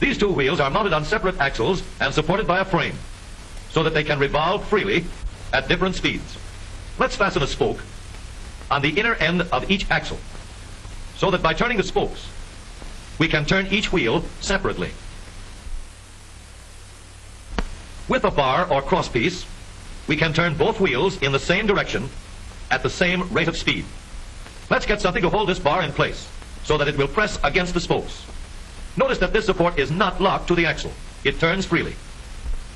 These two wheels are mounted on separate axles and supported by a frame, so that they can revolve freely at different speeds. Let's fasten a spoke on the inner end of each axle, so that by turning the spokes, we can turn each wheel separately. With a bar or crosspiece, we can turn both wheels in the same direction at the same rate of speed. Let's get something to hold this bar in place so that it will press against the spokes. Notice that this support is not locked to the axle. It turns freely.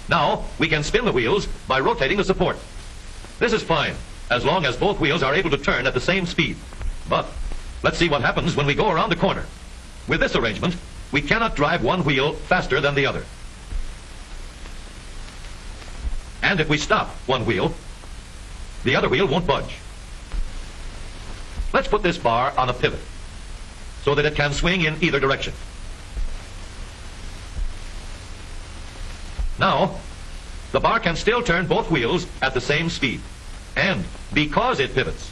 Now, we can spin the wheels by rotating the support. This is fine, as long as both wheels are able to turn at the same speed. But let's see what happens when we go around the corner. With this arrangement, we cannot drive one wheel faster than the other. And if we stop one wheel, the other wheel won't budge. Let's put this bar on a pivot so that it can swing in either direction. Now, the bar can still turn both wheels at the same speed. And because it pivots,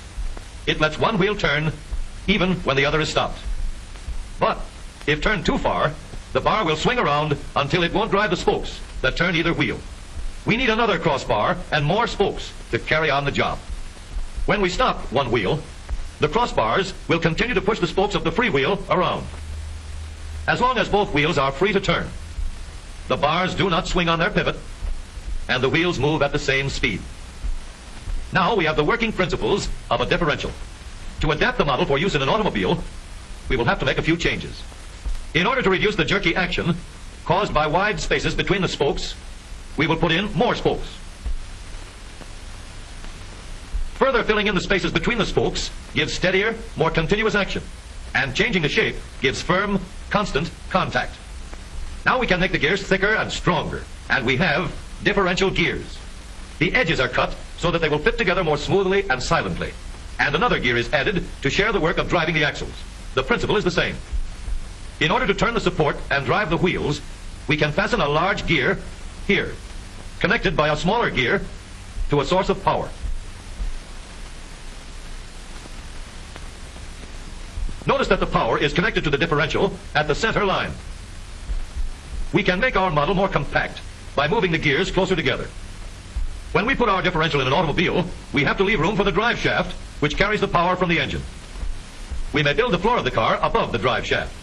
it lets one wheel turn even when the other is stopped. But if turned too far, the bar will swing around until it won't drive the spokes that turn either wheel. We need another crossbar and more spokes to carry on the job. When we stop one wheel, the crossbars will continue to push the spokes of the free wheel around. As long as both wheels are free to turn, the bars do not swing on their pivot, and the wheels move at the same speed. Now we have the working principles of a differential. To adapt the model for use in an automobile, we will have to make a few changes. In order to reduce the jerky action caused by wide spaces between the spokes, we will put in more spokes. Further filling in the spaces between the spokes gives steadier, more continuous action, and changing the shape gives firm, constant contact. Now we can make the gears thicker and stronger, and we have differential gears. The edges are cut so that they will fit together more smoothly and silently, and another gear is added to share the work of driving the axles. The principle is the same. In order to turn the support and drive the wheels, we can fasten a large gear here, connected by a smaller gear to a source of power. Notice that the power is connected to the differential at the center line. We can make our model more compact by moving the gears closer together. When we put our differential in an automobile, we have to leave room for the drive shaft, which carries the power from the engine. We may build the floor of the car above the drive shaft.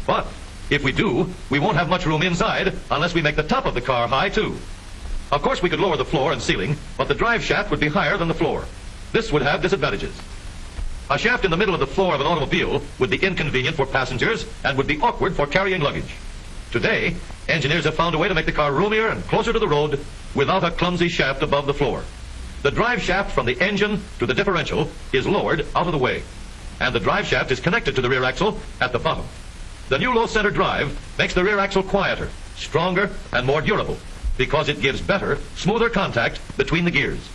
But if we do, we won't have much room inside unless we make the top of the car high too. Of course, we could lower the floor and ceiling, but the drive shaft would be higher than the floor. This would have disadvantages. A shaft in the middle of the floor of an automobile would be inconvenient for passengers and would be awkward for carrying luggage. Today, engineers have found a way to make the car roomier and closer to the road without a clumsy shaft above the floor. The drive shaft from the engine to the differential is lowered out of the way, and the drive shaft is connected to the rear axle at the bottom. The new low center drive makes the rear axle quieter, stronger, and more durable because it gives better, smoother contact between the gears.